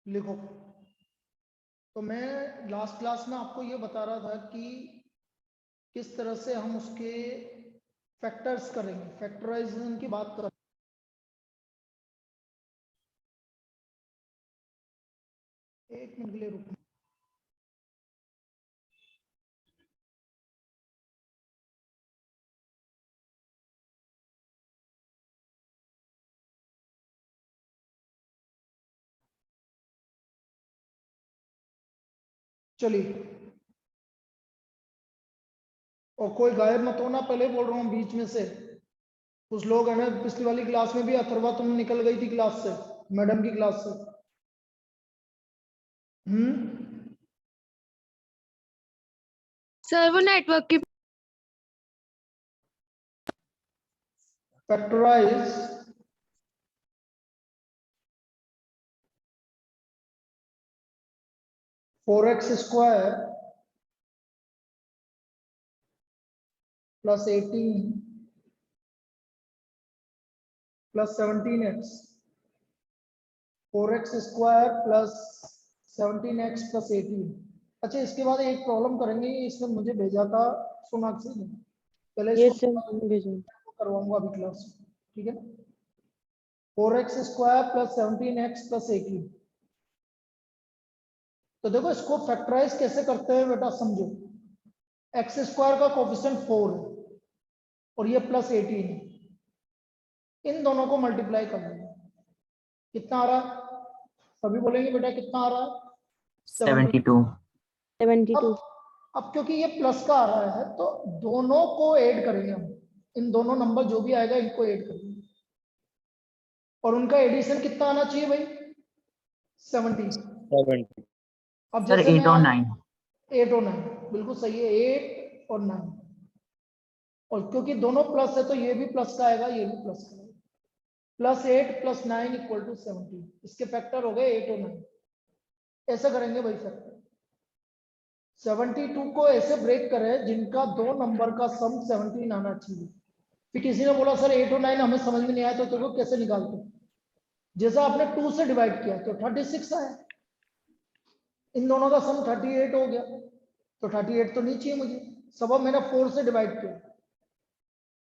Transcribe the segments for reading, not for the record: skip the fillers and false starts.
लिखो। तो मैं लास्ट क्लास में आपको ये बता रहा था कि किस तरह से हम उसके फैक्टर्स करेंगे, फैक्टराइजेशन की बात कर। एक मिनट के लिए रुको। चलिए, और कोई गायब मत होना, पहले बोल रहा हूँ बीच में से। कुछ लोग है ना, पिछली वाली क्लास में भी अथर्वा तुम निकल गई थी क्लास से, मैडम की क्लास से। सर वो नेटवर्क की factorise four x square plus 18 plus 17x, 4x square plus 17x plus 18। अच्छा, इसके बाद एक प्रॉब्लम करेंगे, इसने मुझे भेजा था सोनाक्षी ने, पहले इसको करवाऊंगा अभी क्लास, ठीक है। 4x square plus 17x plus 18। तो देखो इसको फैक्टराइज कैसे करते हैं बेटा, समझो। एक्स स्क्वायर का कोफिशिएंट 4 है और ये प्लस 18 है, इन दोनों को मल्टीप्लाई कर देंगे। कितना आ रहा है? सभी बोलेंगे बेटा कितना आ रहा है? 72। अब क्योंकि ये प्लस का आ रहा है तो दोनों को ऐड करेंगे हम, इन दोनों नंबर जो भी आएगा इनको ऐड करेंगे, और उनका एडिशन कितना आना चाहिए भाई? 70। अब सर जैसे 8 और 9। 8 और 9 बिल्कुल सही है, 8 और 9। और क्योंकि दोनों प्लस है तो ये भी प्लस का आएगा, ये भी प्लस का आएगा। Plus 8 plus 9 equal to 70। इसके फैक्टर हो गए 8 और 9। ऐसा करेंगे भाई फैक्टर। 72 को ऐसे ब्रेक करें जिनका दो नंबर का सम 17 आना चाहिए। फिर किसी ने बोला सर 8 और 9 हमें समझ में नहीं आया, तो देखो कैसे निकालते। जैसा आपने 2 से डिवाइड किया तो 36 आया, इन दोनों का सम 38 हो गया, तो 38 तो नहीं चाहिए मुझे। सब मैंने 4 से डिवाइड किया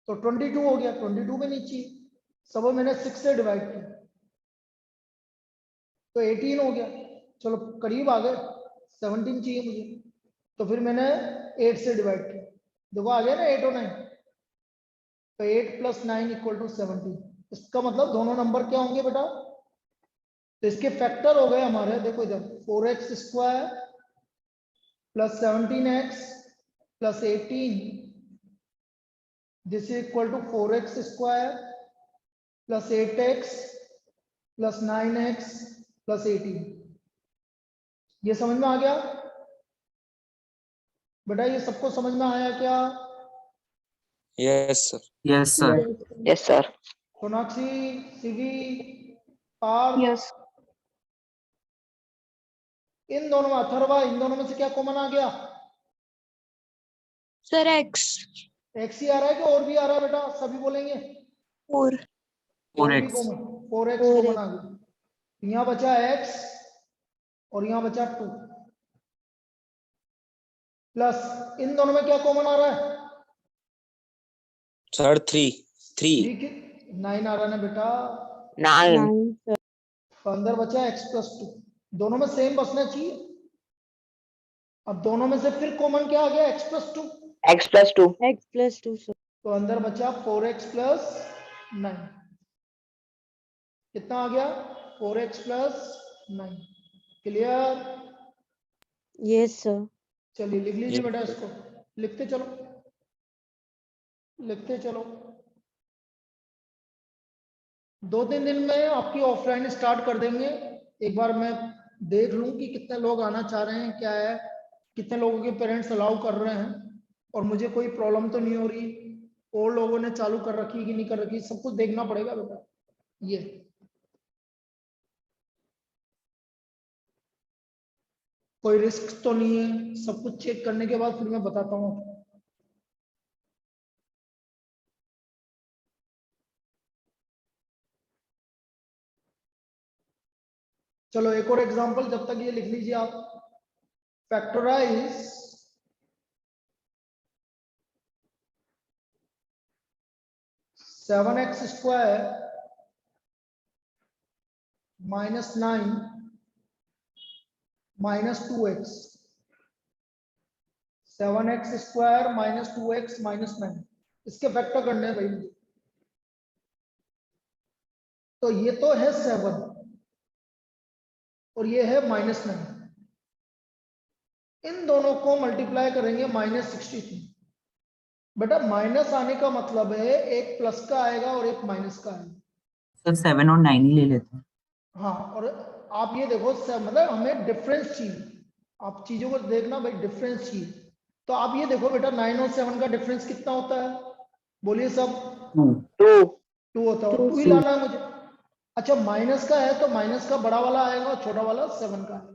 तो 22 हो गया, 22 में नहीं चाहिए। सब मैंने 6 से डिवाइड किया तो 18 हो गया, चलो करीब आ गए, 17 चाहिए मुझे। तो फिर मैंने 8 से डिवाइड किया, देखो आ गया ना 8 और 9। तो 8 प्लस 9 इक्वल टू 17। इसका मतलब दोनों नंबर क्या होंगे बेटा? तो इसके फैक्टर हो गए हमारे, देखो इधर 4x square plus 17x plus 18, this equal to 4x square plus 8x plus 9x plus 18। ये समझ में आ गया बेटा? ये सबको समझ में आया क्या? Yes sir. Yes sir. Yes sir. Sonakshi, सीवी, पार्थ, यस इन दोनों में, अथर्वा, इन दोनों में से क्या कॉमन आ गया? सर एक्स एक्स ही आ रहा है कि और भी आ रहा है बेटा? सभी बोलेंगे और 4x कॉमन, 4x कॉमन आ गया। यहाँ बचा x और यहाँ बचा 2 प्लस इन दोनों में क्या कॉमन आ रहा है? सर 3 9 आ रहा है ना बेटा? 9 तो अंदर बचा x प्लस 2, दोनों में सेम बचना चाहिए। अब दोनों में से फिर कॉमन क्या आ गया? x plus 2। x plus 2 sir. तो अंदर बचा 4x प्लस 9। कितना आ गया? 4x plus 9। Clear? Yes sir. चलिए लिख लीजिए Yes, बेटा, sir. इसको लिखते चलो, लिखते चलो। 2-3 दिन में आपकी ऑफलाइन स्टार्ट कर देंगे। एक बार मैं देख लूं कि कितने लोग आना चाह रहे हैं, क्या है, कितने लोगों के पेरेंट्स अलाउ कर रहे हैं, और मुझे कोई प्रॉब्लम तो नहीं हो रही, और लोगों ने चालू कर रखी कि नहीं कर रखी, सब कुछ देखना पड़ेगा बेटा। ये कोई रिस्क तो नहीं है, सब कुछ चेक करने के बाद फिर मैं बताता हूँ आपको। चलो एक और एग्जांपल, जब तक ये लिख लीजिए आप। Factorise 7x² -9 -2x, 7x² -2x -9, इसके फैक्टर करने हैं भाई मुझे। तो ये तो है 7 और ये है -9, इन दोनों को मल्टीप्लाई करेंगे -63। बेटा माइनस आने का मतलब है एक प्लस का आएगा और एक माइनस का आएगा। सर 7 और 9 ही ले लेते हैं। हाँ, और आप ये देखो मतलब हमें डिफरेंस चाहिए, आप चीजों को देखना भाई, डिफरेंस चाहिए। तो आप ये देखो बेटा 9 और 7 का डिफरेंस कितना होता है, बोलिए सब। 2 2 होता है, और 2 ही लाना है मुझे। अच्छा माइनस का है तो माइनस का बड़ा वाला आएगा और छोटा वाला 7 का आएगा।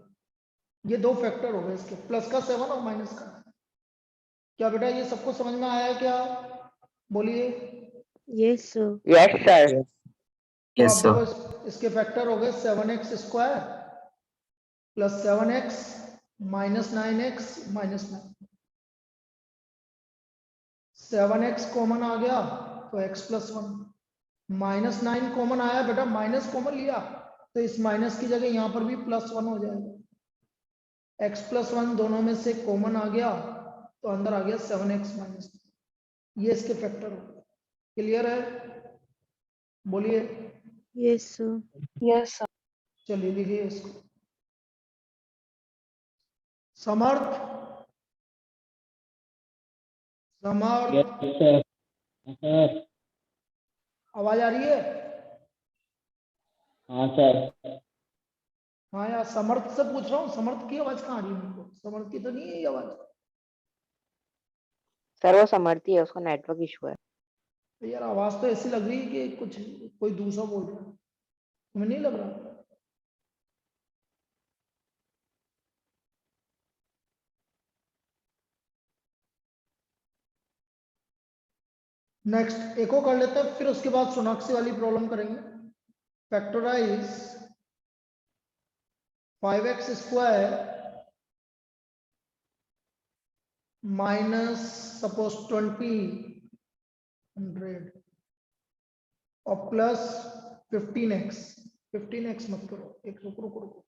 ये दो फैक्टर हो गए इसके, प्लस का 7 और माइनस का। क्या बेटा ये सबको समझ में आया क्या, बोलिए। Yes, sir. Yes, sir. तो यस आप सर। देखो इसके फैक्टर हो गए 7x² + 7x -9x -9। 7x common आ गया तो x + 1, -9 कॉमन आया बेटा, माइनस कॉमन लिया तो इस माइनस की जगह यहां पर भी +1 हो जाएगा। x + 1 दोनों में से कॉमन आ गया तो अंदर आ गया 7x -9। ये इसके फैक्टर हो गए। क्लियर है, बोलिए। Yes, sir. Yes, sir. चलिए लिखिए इसको। समर्थ, समर्थ, आवाज आ रही है? हाँ सर। हाँ यार, समर्थ से पूछ रहा हूँ, समर्थ की आवाज कहाँ आ रही है मेरे को? समर्थ की तो नहीं है ये आवाज। सर वो समर्थी है, उसका नेटवर्क इशू है। तो यार आवाज तो ऐसी लग रही है कि कुछ कोई दूसरा बोल रहा है, तुम्हें नहीं लग रहा? नेक्स्ट एक और कर लेते हैं, फिर उसके बाद सोनाक्षी वाली प्रॉब्लम करेंगे। फैक्टराइज 5x² सपोज 100 और प्लस 15x। 15x मत करो, एक रुको रुको रुको।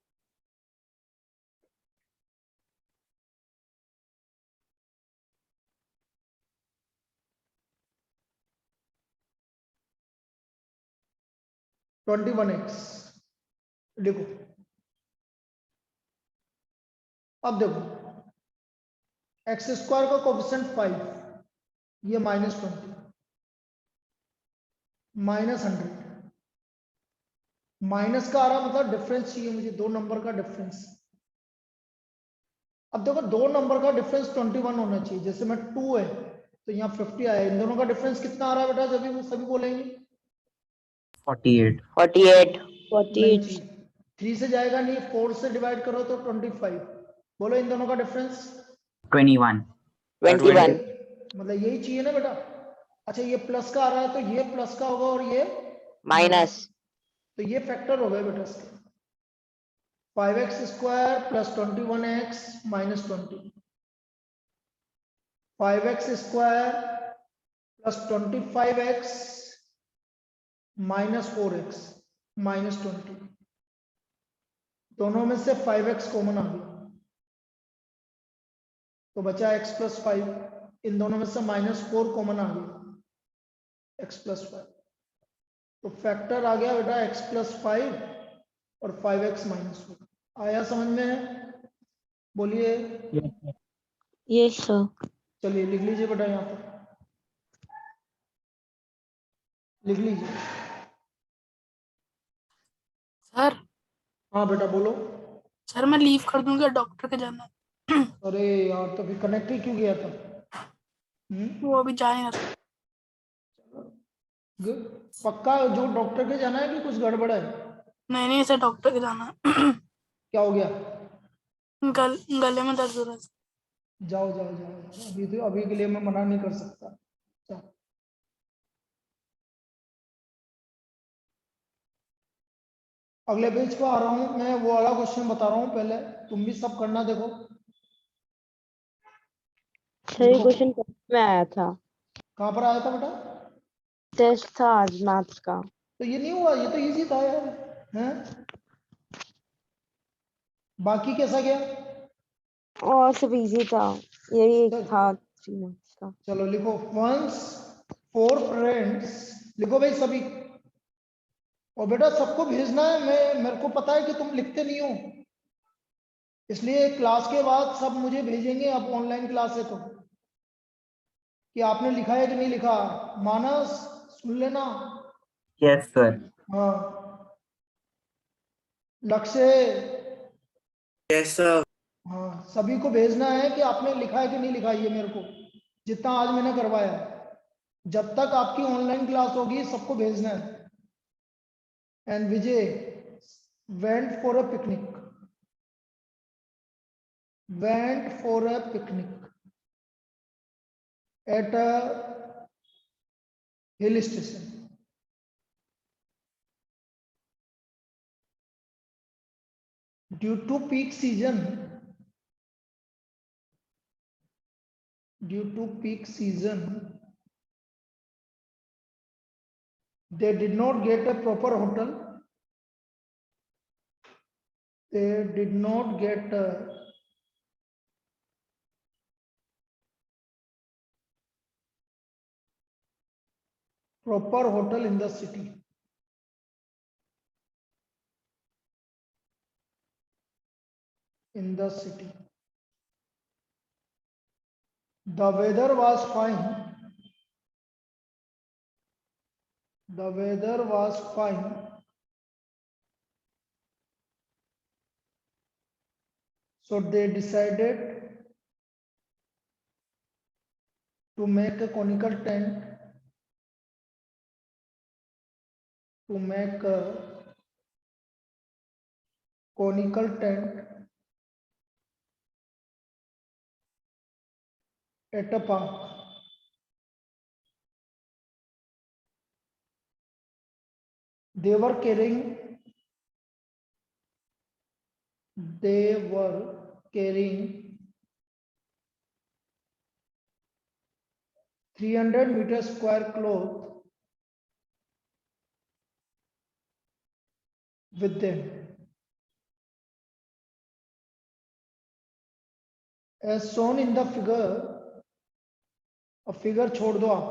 ट्वेंटी 21x लिखो। अब देखो x² का कोफिशिएंट 5, ये -20 -100, माइनस का आ रहा मतलब डिफरेंस चाहिए मुझे, दो नंबर का डिफरेंस। अब देखो दो नंबर का डिफरेंस 21 होना चाहिए, जैसे मैं 2 है तो यहाँ 50 आया, इन दोनों का डिफरेंस कितना आ रहा है बेटा, जब भी सभी बोलेंगे? 48 48 नहीं 48 चाहिए, 3 से जाएगा नहीं, 4 से डिवाइड करो तो 25। बोलो इन दोनों का डिफरेंस 21 21 मतलब यही चाहिए ना बेटा। अच्छा ये प्लस का आ रहा है तो ये प्लस का होगा और ये माइनस। तो ये फैक्टर हो गए बेटा इसके। 5x² + 21x -20, 5x² + 25x -4x -20। दोनों में से 5x कॉमन आ गया तो बचा x + 5, इन दोनों में से -4 कॉमन आ गया, x + 5। तो फैक्टर आ गया बेटा x + 5 और 5x -4। आया समझ में, बोलिए। Yes sir. चलिए लिख लीजिए बेटा, यहाँ पर लिख लीजिए। सर हाँ बेटा बोलो। सर मैं लीव कर दूंगा, डॉक्टर के जाना है। अरे यार तो फिर कनेक्ट ही क्यों किया था? वो अभी जा नहीं रहा। पक्का जो डॉक्टर के जाना है कि कुछ गड़बड़ है? नहीं नहीं सर, डॉक्टर के जाना है। क्या हो गया? गले में दर्द हो रहा है। जाओ जाओ जाओ जाओ, अभी तो अभी के लिए मैं मना नहीं कर सकता। जाओ। अगले पेज पे आ रहा हूं मैं, वो वाला क्वेश्चन बता रहा हूं, पहले तुम भी सब करना। देखो सर ये क्वेश्चन में आया था, कहाँ पर आया था बेटा? टेस्ट था आज मैथ्स का। तो ये नहीं हुआ, ये तो इजी था यार, हैं? बाकी कैसा गया? और सब इजी था, यही एक चल, था 3 मार्क्स का। चलो लिखो, वंस 4 फ्रेंड्स, लिखो भाई सभी। और बेटा सबको भेजना है, मेरे को पता है कि तुम लिखते नहीं हो, इसलिए क्लास के बाद सब मुझे भेजेंगे, अब ऑनलाइन क्लास है तो, कि आपने लिखा है कि नहीं लिखा। मानस सुन लेना। Yes, sir. हाँ, लक्ष्य, Yes, sir. हाँ, सभी को भेजना है कि आपने लिखा है कि नहीं लिखा, ये मेरे को जितना आज मैंने करवाया है। जब तक आपकी ऑनलाइन क्लास होगी सबको भेजना है। And Vijay went for a picnic, went for a picnic at a hill station. Due to peak season, due to peak season, they did not get a proper hotel, they did not get a proper hotel in the city. In the city, the weather was fine, the weather was fine, so they decided to make a conical tent, to make a conical tent at a park. They were carrying 300 meter square cloth with them. As shown in the figure, अब figure छोड़ दो आप,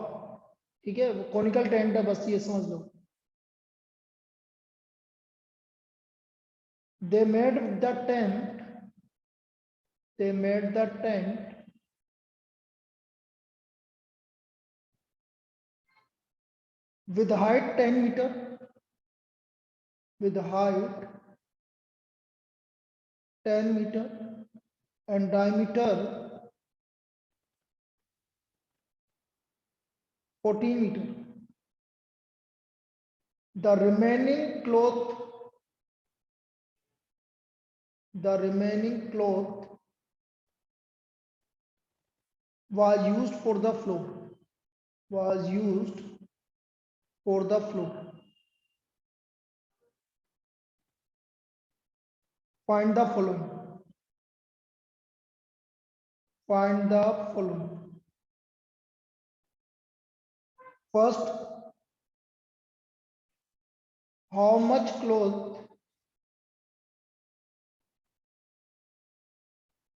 ठीक है, वो conical tent है, बस ये समझ लो। They made the tent, they made the tent with height 10 meter, with height 10 meter and diameter 14 meter. The remaining cloth was used for the floor, was used for the floor. Find the following. Find the following. First, how much cloth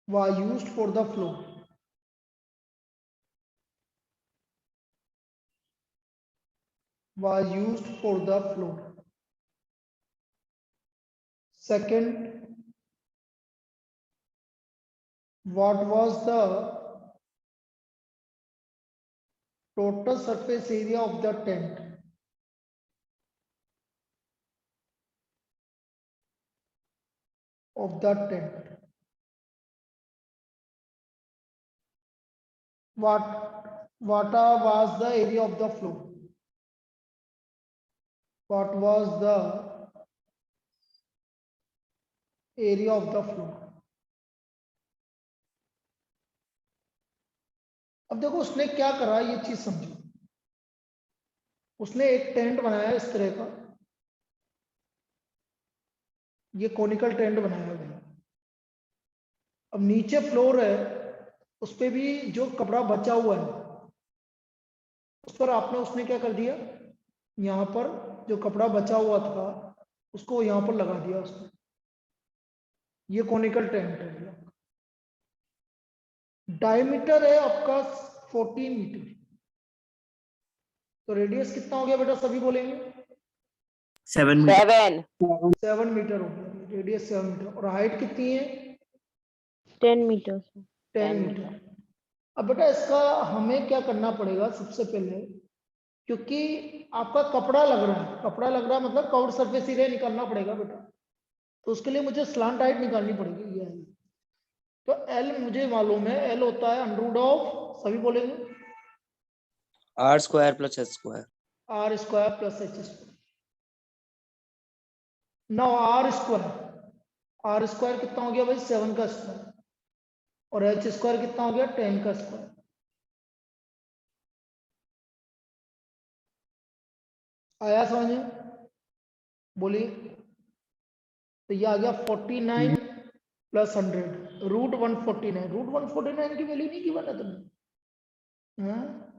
was used for the floor? Was used for the floor. Second, what was the total surface area of the tent? Of the tent. What was the area of the floor? What was the area of the floor? अब देखो उसने क्या करा, ये चीज समझो। उसने एक टेंट बनाया इस तरह का, ये कोनिकल टेंट बनाया गया। अब नीचे फ्लोर है, उस पे भी जो कपड़ा बचा हुआ है उस पर आपने उसने क्या कर दिया, यहाँ पर जो कपड़ा बचा हुआ था उसको यहाँ पर लगा दिया उसने। ये कोनिकल टेंट है। डायमीटर है आपका 14 मीटर। तो रेडियस कितना हो गया बेटा, सभी बोलेंगे? 7 मीटर। 7 मीटर हो गया, रेडियस 7 मीटर। और हाइट कितनी है? 10 मीटर। 10 मीटर। अब बेटा इसका हमें क्या करना पड़ेगा सबसे पहले, क्योंकि आपका कपड़ा लग रहा है, कपड़ा लग रहा है मतलब कवर सरफेस एरिया निकालना पड़ेगा बेटा। तो उसके लिए मुझे स्लांट हाइट निकालनी पड़ेगी, ये है। तो एल मुझे मालूम है, एल होता है अंडररूट ऑफ, सभी बोलेंगे, R square plus H square. R square plus H square. Now R square कितना हो गया भाई? 7 का स्क्वायर। और एच स्क्वायर कितना हो गया? 10 का स्क्वायर। आया समझ में? बोलिए। तो ये आ गया 49 प्लस 100 रूट 149। रूट 149 की वैल्यू नहीं गिवन है तुमने, हाँ?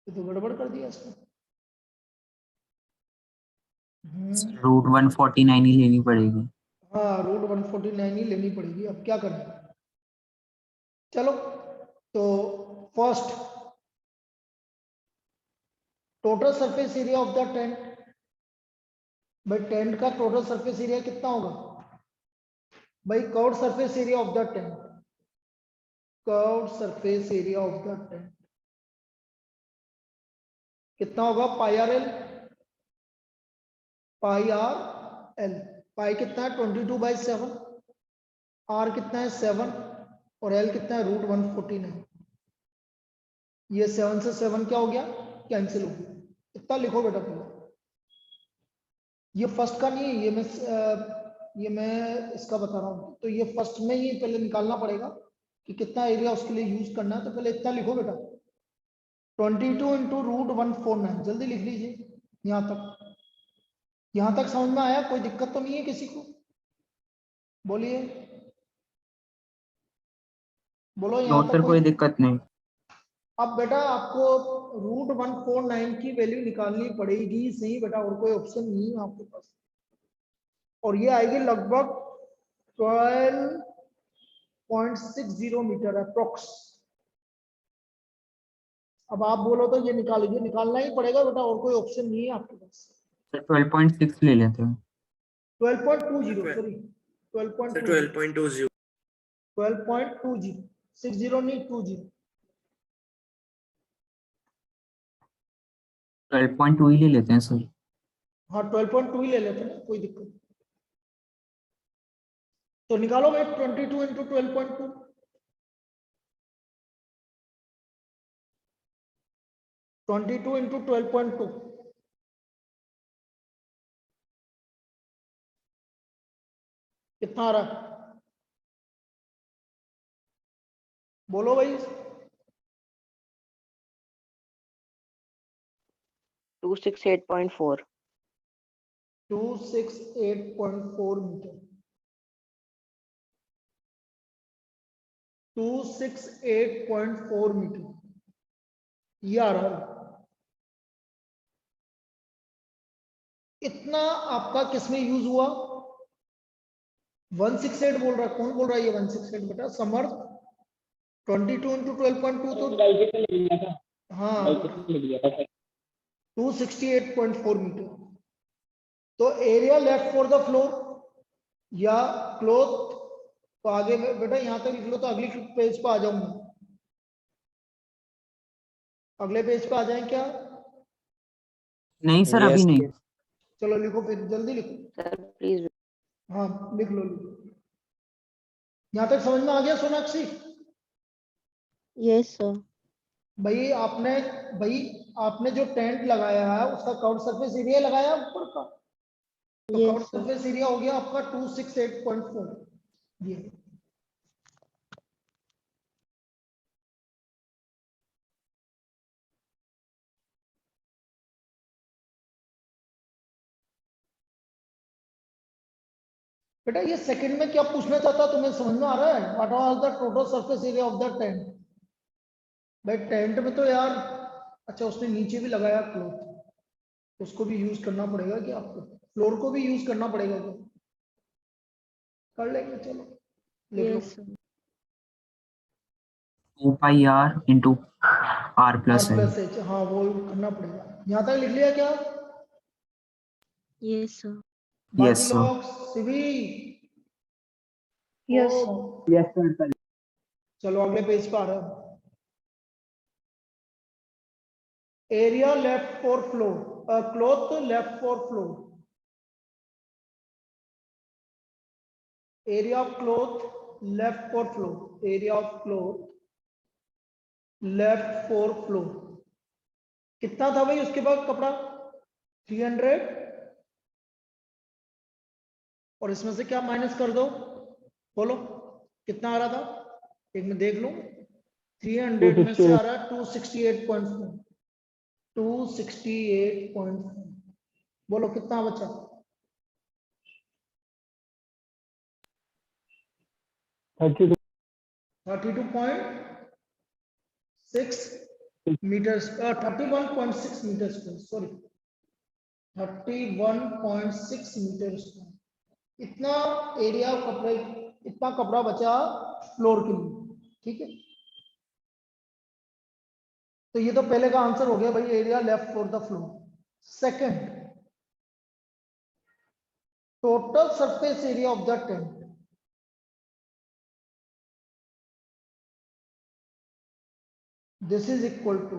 ये तो गड़बड़ कर दिया इसने। रूट 149 ही लेनी पड़ेगी। हाँ, रूट 149 ही लेनी पड़ेगी। अब क्या करना है? चलो, तो first total surface area of the tent. भाई टेंट का टोटल सरफेस एरिया कितना होगा? भाई curved surface area of the tent, curved surface area of the tent कितना होगा? पाई आर एल, पाई आर एल। पाई कितना है? 22/7। आर कितना है? 7। और एल कितना है? रूट 149। ये 7 से 7 क्या हो गया? कैंसिल हो गया। इतना लिखो बेटा पहले। ये फर्स्ट का नहीं है, ये मैं इसका बता रहा हूँ। तो ये फर्स्ट में ही पहले निकालना पड़ेगा कि कितना एरिया उसके लिए यूज करना है। तो पहले इतना लिखो बेटा, 22 इंटू रूट 149। जल्दी लिख लीजिए। यहाँ तक समझ में आया? कोई दिक्कत तो नहीं है किसी को? बोलिए, बोलो नो यहाँ सर, तक कोई दिक्कत नहीं। अब बेटा आपको रूट 149 की वैल्यू निकालनी पड़ेगी, सही बेटा, और कोई ऑप्शन नहीं है आपके पास। और ये आएगी लगभग 12.60 मीटर अप्रोक्स। अब आप बोलो तो ये निकालिए, निकालना ही पड़ेगा बेटा, और कोई ऑप्शन नहीं है आपके पास। सर 12.6 ले लेते हैं। 12.20, सॉरी, 12.20, 12.20। 12.20, 60 नहीं 20। 12.2 ही ले लेते हैं सर। हाँ 12.2 ही ले लेते हैं, कोई दिक्कत नहीं। तो निकालो भाई 22 इंटू 12.2। 22 इंटू 12.2 कितना आ रहा है? बोलो भाई। 268.4। 268.4 मीटर। 268.4 मीटर ये आ रहा है। इतना आपका किसमें यूज हुआ? 168 बोल रहा है। कौन बोल रहा है ये 168 बेटा? समर्थ। 22 इंटू 12.2 तो हाँ 268.4 मीटर। तो area left for the floor या क्लोथ, तो आगे बेटा यहाँ तक लिख लो। तो अगली पेज पर आ जाऊंगा, अगले पेज पे आ जाए क्या? नहीं सर, अभी नहीं। चलो लिखो फिर, जल्दी लिखो। Sir please. हाँ लिख लो, यहाँ तक समझ में आ गया सोनाक्षी? Yes sir. भाई आपने जो टेंट लगाया है उसका कर्व सरफेस एरिया लगाया ऊपर का। तो curve yes sir. Surface area हो गया आपका 268.4। ये बेटा ये सेकंड में क्या पूछना चाहता तुम्हें समझ में आ रहा है? What was the total surface area of the tent? भाई टेंट में तो यार, अच्छा उसने नीचे भी लगाया क्लॉथ, उसको भी यूज करना पड़ेगा क्या आपको? फ्लोर को भी यूज करना पड़ेगा क्या? कर लेंगे, चलो लिख लो। Yes, sir. 2 pi r into r R plus l. Plus H, हाँ वो करना पड़ेगा। यहाँ तक लिख लिया क्या? Yes, sir. बाकी Yes, sir. लोग सिवी। Yes, ओ, sir. Yes, sir. चलो अगले पेज पर आ रहा है। Area left for floor, cloth left for floor, area of cloth left for floor, area of cloth left for floor कितना था भाई उसके बाद कपड़ा? 300, और इसमें से क्या माइनस कर दो, बोलो कितना आ रहा था? एक मैं देख लूं। 300 में से आ रहा है 268.4, 268.4, बोलो कितना बचा? 32.6 meters, 31.6 meters square, sorry, 31.6 meters square। इतना एरिया कपड़े, इतना कपड़ा बचा फ्लोर के लिए, ठीक है। तो ये तो पहले का आंसर हो गया भाई, area left for the floor. Second, total surface area of the tent, this is equal to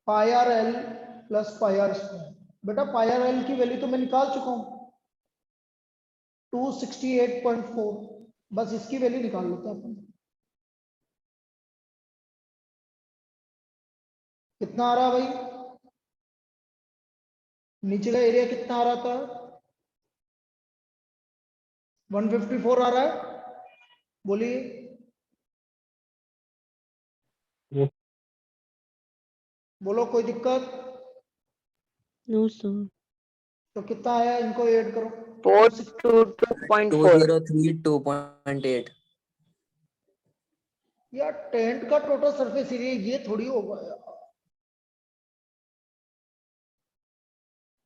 pi R L plus pi R square. बेटा पाई आर एल की वैल्यू तो मैं निकाल चुका हूं, 268.4, बस इसकी वैल्यू निकाल लेते हैं अपन। कितना आ रहा भाई? नीचे का एरिया कितना आ रहा था? 154 आ रहा है, बोलिए। बोलो कोई दिक्कत? No, sir. तो कितना आया, इनको ऐड करो। 2 422.4. 0 3 2.8। यार टेंट का टोटल सरफेस एरिया ये थोड़ी होगा यार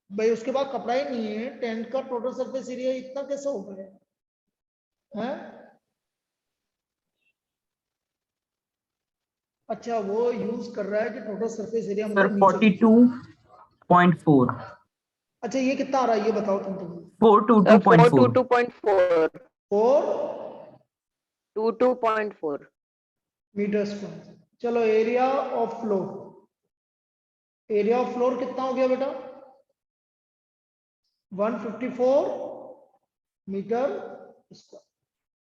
भाई, उसके बाद कपड़ा ही नहीं है, टेंट का टोटल सरफेस एरिया इतना कैसे होगा यार? हैं? अच्छा वो यूज कर रहा है कि टोटल सरफेस एरिया Sir, मतलब नीचे। 42.4. अच्छा ये कितना आ रहा है ये बताओ तुम। 422.4. 422.4. 4 22.4. Metre square. चलो area of floor, area of floor कितना हो गया बेटा? 154 मीटर स्क्वायर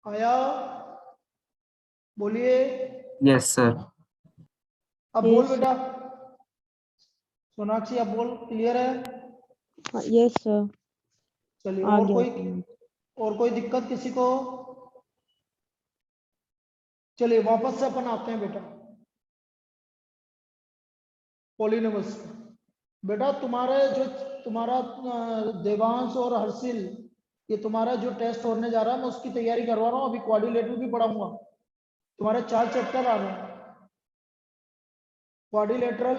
आया, बोलिए। Yes, sir. अब बोल Yes. बेटा, सोनाक्षी अब बोल, क्लियर है? Yes, sir. चलिए आ और गया कोई, समझ। और कोई दिक्कत किसी को? चलिए वापस से अपन आते हैं बेटा पॉलिनोमियल्स पे। बेटा तुम्हारे जो, तुम्हारा देवांश और हर्षिल, ये तुम्हारा जो टेस्ट होने जा रहा है मैं उसकी तैयारी करवा रहा हूँ, अभी क्वाड्रिलेटरल भी पढ़ाऊंगा। तुम्हारे 4 चैप्टर आ रहे हैं, क्वाड्रिलेटरल,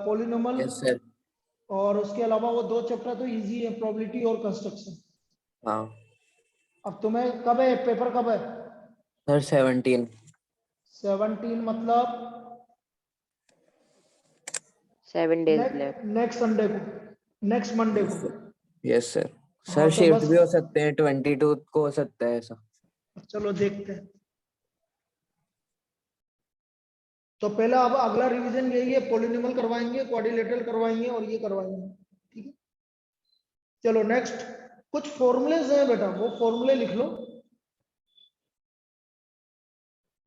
पॉलिनोमियल, यस सर। और उसके अलावा वो 2 चैप्टर तो इजी है, प्रोबेबिलिटी और कंस्ट्रक्शन। हाँ अब तुम्हें कब है पेपर, कब है? सर 17। 17 मतलब 7 days left. नेक्स्ट संडे को, नेक्स्ट मंडे को। Yes sir. हाँ सर तो शिफ्ट बस, भी हो सकते हैं, 22 को हो सकता है ऐसा। चलो देखते हैं। तो पहला अब अगला रिवीजन यही है, पॉलिनोमियल करवाएंगे, क्वाड्रिलेटरल करवाएंगे और ये करवाएंगे, ठीक है। चलो नेक्स्ट, कुछ फॉर्मूलेज हैं बेटा, वो फॉर्मूले लिख लो।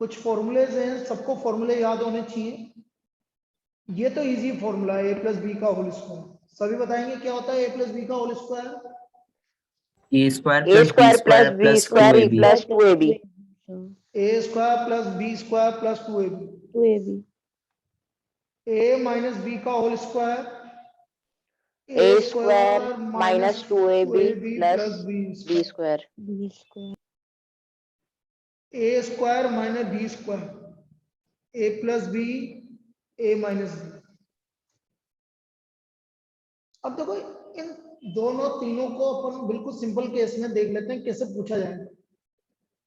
कुछ फॉर्मूलेज हैं, सबको फॉर्मूले याद होने चाहिए। ये तो इजी फॉर्मूला है, a प्लस बी का होल स्क्वायर। सभी बताएंगे क्या होता है a प्लस बी का whole square? A square A plus B square plus square B plus square 2AB. plus 2AB. a square plus B square plus 2ab, 2AB. a minus B का whole square A square minus 2ab plus b b square. a square minus B square a plus B a minus B. अब देखो इन दोनों तीनों को अपन बिल्कुल simple case में देख लेते हैं कैसे पूछा जाएगा।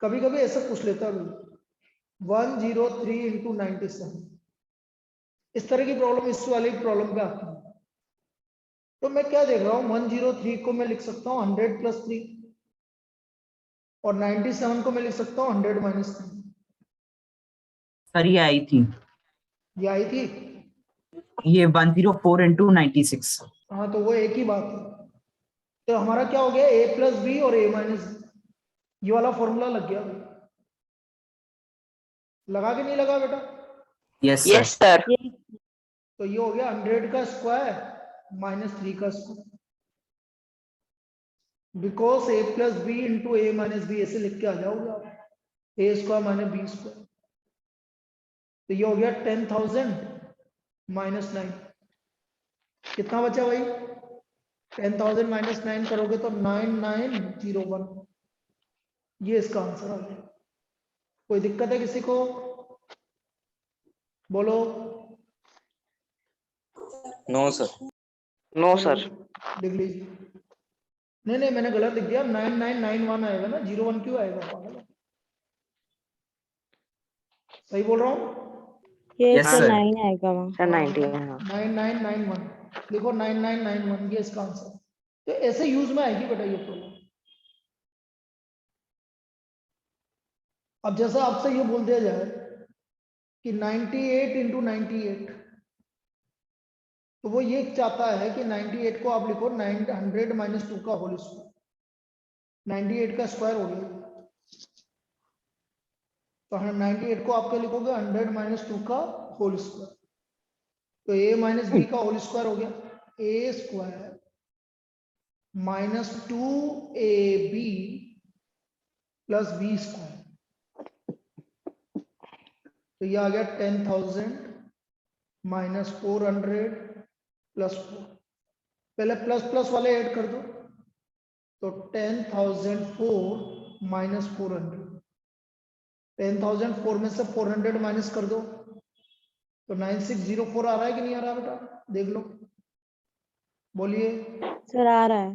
कभी कभी ऐसा पूछ लेता है 103 इंटू 97, इस तरह की प्रॉब्लम इस वाली प्रॉब्लम पे आती है। तो मैं क्या देख रहा हूँ 103 को मैं लिख सकता हूँ 100 प्लस 3 और 97 को मैं लिख सकता हूँ 100 माइनस 3। सर ये आई थी, ये आई थी। ये 104 इंटू 96। हाँ तो वो एक ही बात है। तो हमारा क्या हो गया a प्लस बी और a माइनस बी, ये वाला फॉर्मूला लग गया। लगा के नहीं लगा बेटा? Yes Yes, sir. sir. तो ये हो गया 100 का स्क्वायर माइनस 3 का square, because a plus B into A minus B ऐसे लिख के आ जाओगे आप, A square minus B square. तो ये हो गया 10,000 माइनस 9। कितना बचा भाई? 10,000 माइनस 9 करोगे तो 9901, ये इसका आंसर आ गया। कोई दिक्कत है किसी को? बोलो। No sir. No, sir. लिख लीजिए। नहीं मैंने गलत लिख दिया, 9991 आएगा ना, 01 क्यों आएगा पागल? सही बोल रहा हूँ? Yes, sir sir. 9 आएगा वहाँ। Sir, 90. हाँ. 9991 लिखो, 9991 ये इसका आंसर। तो ऐसे यूज में आएगी बेटा ये प्रॉब्लम। अब जैसा आपसे ये बोल दिया जाए कि 98 इंटू 98, तो वो ये चाहता है कि 98 को आप लिखो 900 माइनस 2 का होल स्क्वायर, 98 का स्क्वायर हो गया। तो 98 को आप क्या लिखोगे 100 माइनस 2 का होल स्क्वायर। तो a माइनस बी का होल स्क्वायर हो गया a square minus 2ab plus B square. तो ये आ गया 10,000 माइनस 400 प्लस 4। पहले प्लस प्लस वाले ऐड कर दो, तो 10,004 माइनस 400। 10,004 में से 400 माइनस कर दो तो 9604 आ रहा है कि नहीं आ रहा बेटा? देख लो, बोलिए। सर आ रहा है।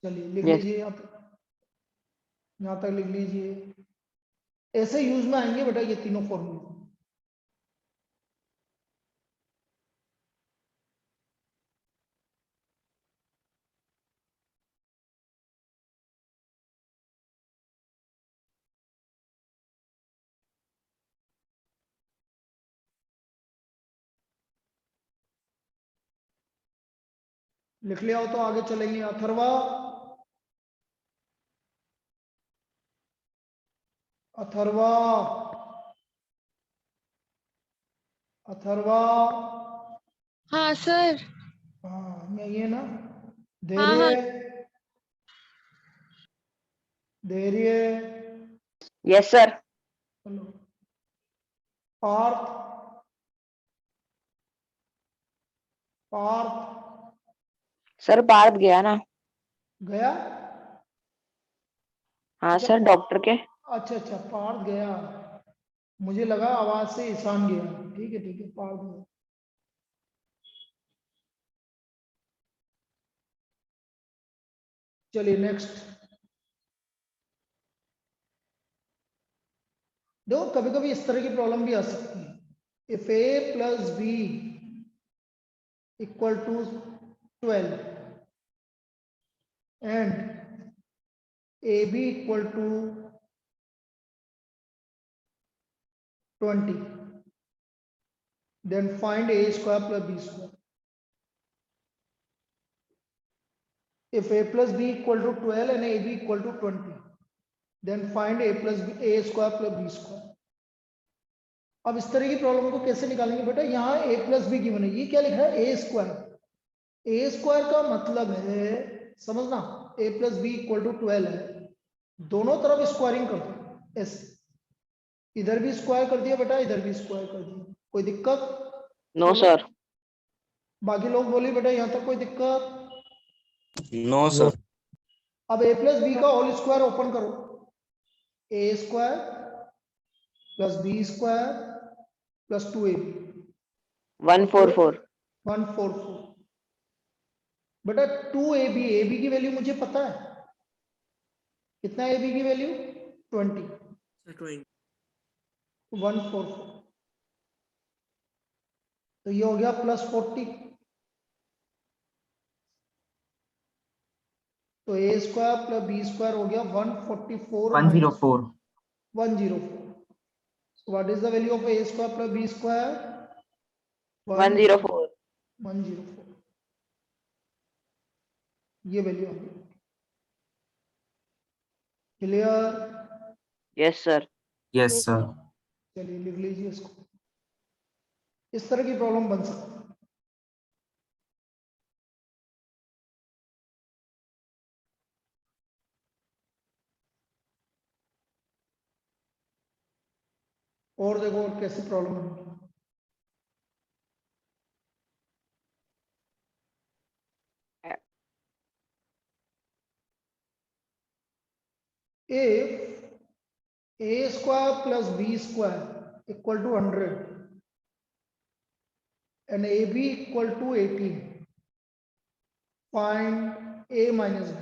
चलिए लिख Yes. लीजिए, यहाँ तक लिख लीजिए। ऐसे यूज में आएंगे बेटा ये तीनों फॉर्मूले। लिख लिया हो तो आगे चलेंगे। अथर्वा, अथर्वा, अथर्वा। हाँ सर। हाँ मैं ये ना, हाँ हाँ। धैर्य, धैर्य। Yes, sir. चलो पार्थ, पार्थ Sir, पार्थ गया ना? गया। हाँ अच्छा सर, डॉक्टर के। अच्छा अच्छा, पार्थ गया, मुझे लगा आवाज से ईशान गया। ठीक है पार्थ गया। चलिए नेक्स्ट। देखो कभी कभी इस तरह की प्रॉब्लम भी आ सकती है। If a plus B equal to 12 and A B equal to 20, then find a square plus b square. If a plus b equal to 12 and ab equal to 20, then find a plus b, a square plus b square. अब इस तरह की problem को कैसे निकालेंगे बेटा? यहाँ a plus be given है, ये क्या लिखा है? a square. a स्क्वायर का मतलब है, समझना, a plus B equal to 12 है, दोनों तरफ स्क्वायरिंग कर दो ऐसे, इधर भी स्क्वायर कर दिया बेटा, इधर भी स्क्वायर कर दिया। कोई दिक्कत? No, sir. बाकी लोग बोलिए बेटा, यहाँ तक कोई दिक्कत? No sir. अब a प्लस बी का होल स्क्वायर ओपन करो, a square plus B square plus 2ab 144 144। बेटा 2ab, ab की वैल्यू मुझे पता है कितना है, ab की वैल्यू 20, 144। तो ये हो गया प्लस 40, तो a square plus B square हो गया 144 104 104। So what is the value of a square plus b square? 104 104। ये वैल्यू आ गई। Clear? Yes sir. Yes sir. चलिए लिख लीजिए इसको। इस तरह की प्रॉब्लम बन सकती है। और देखो और कैसी प्रॉब्लम है। If a square plus b square equal to 100 and ab equal to 18, find a minus b।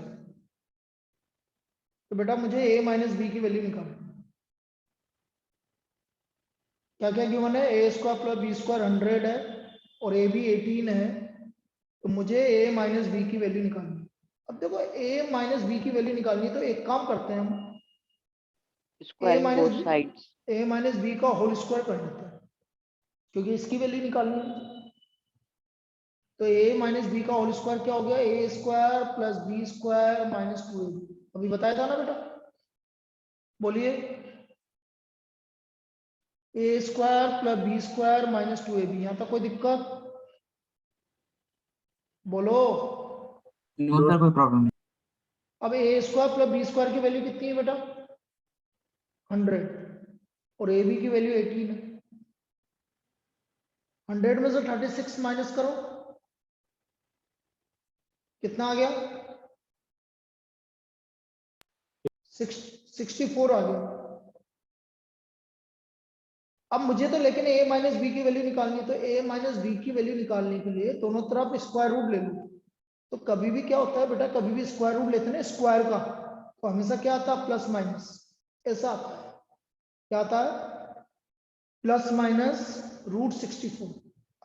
तो बेटा मुझे a माइनस बी की वैल्यू निकालनी। क्या क्या गिवन है, ए स्क्वायर प्लस बी स्क्वायर 100 है और ए बी 18 है, तो मुझे a माइनस बी की वैल्यू निकालनी है। अब देखो a माइनस बी की वैल्यू निकालनी है, तो एक काम करते हैं हम, squaring both sides. a minus B का होल स्क्वायर कर लेते हैं क्योंकि इसकी वैल्यू निकालनी है। तो a माइनस बी का होल स्क्वायर क्या हो गया, A square plus B square minus 2ab। अभी बताया था ना बेटा, बोलिए। A square plus B square minus 2ab, यहां तक कोई दिक्कत? बोलो। नो सर, कोई प्रॉब्लम नहीं। अब ए स्क्वायर प्लस बी स्क्वायर की वैल्यू कितनी है बेटा, 100 और ए बी की वैल्यू 18 है। 100 में से 36 माइनस करो, कितना आ गया, 64 आ गया। अब मुझे तो लेकिन a माइनस बी की वैल्यू निकालनी है, तो a माइनस बी की वैल्यू निकालने के लिए दोनों तरफ स्क्वायर रूट ले लो। तो कभी भी क्या होता है बेटा, कभी भी स्क्वायर रूट लेते हैं ना स्क्वायर का, तो हमेशा क्या आता है, प्लस माइनस ऐसा आता है। क्या आता है, प्लस माइनस रूट 64।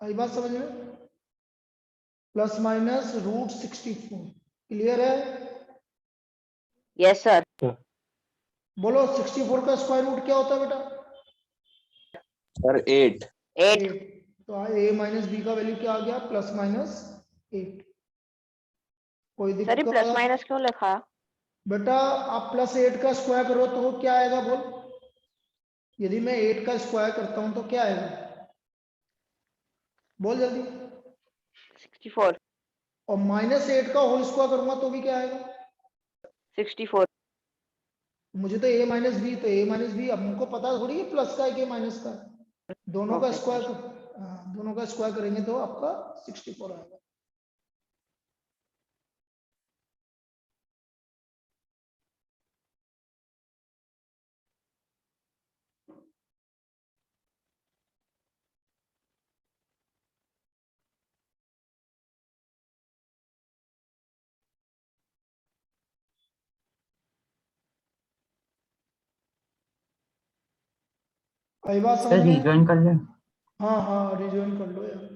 आई बात समझ में, प्लस माइनस रूट 64। क्लियर है? Yes sir. बोलो 64 का स्क्वायर रूट क्या होता है बेटा, सर 8। 8 तो a माइनस बी का वैल्यू क्या आ गया, प्लस माइनस 8। कोई सर ये प्लस दिक्कत? माइनस क्यों लिखा? बेटा आप प्लस 8 का स्क्वायर करो तो क्या आएगा, बोल। यदि मैं 8 का स्क्वायर करता हूं तो क्या आएगा, बोल जल्दी। 64 और माइनस 8 का होल स्क्वायर करूंगा तो भी क्या आएगा, 64 मुझे तो a माइनस बी, तो a माइनस बी, अब हमको पता थोड़ी है प्लस का है कि माइनस का है। दोनों का ओके स्क्वायर सर। दोनों का स्क्वायर करेंगे तो आपका 64 आएगा। आई बात समझ सर में? रिजॉइन कर ले। हाँ हाँ रिज्वाइन कर लो यार।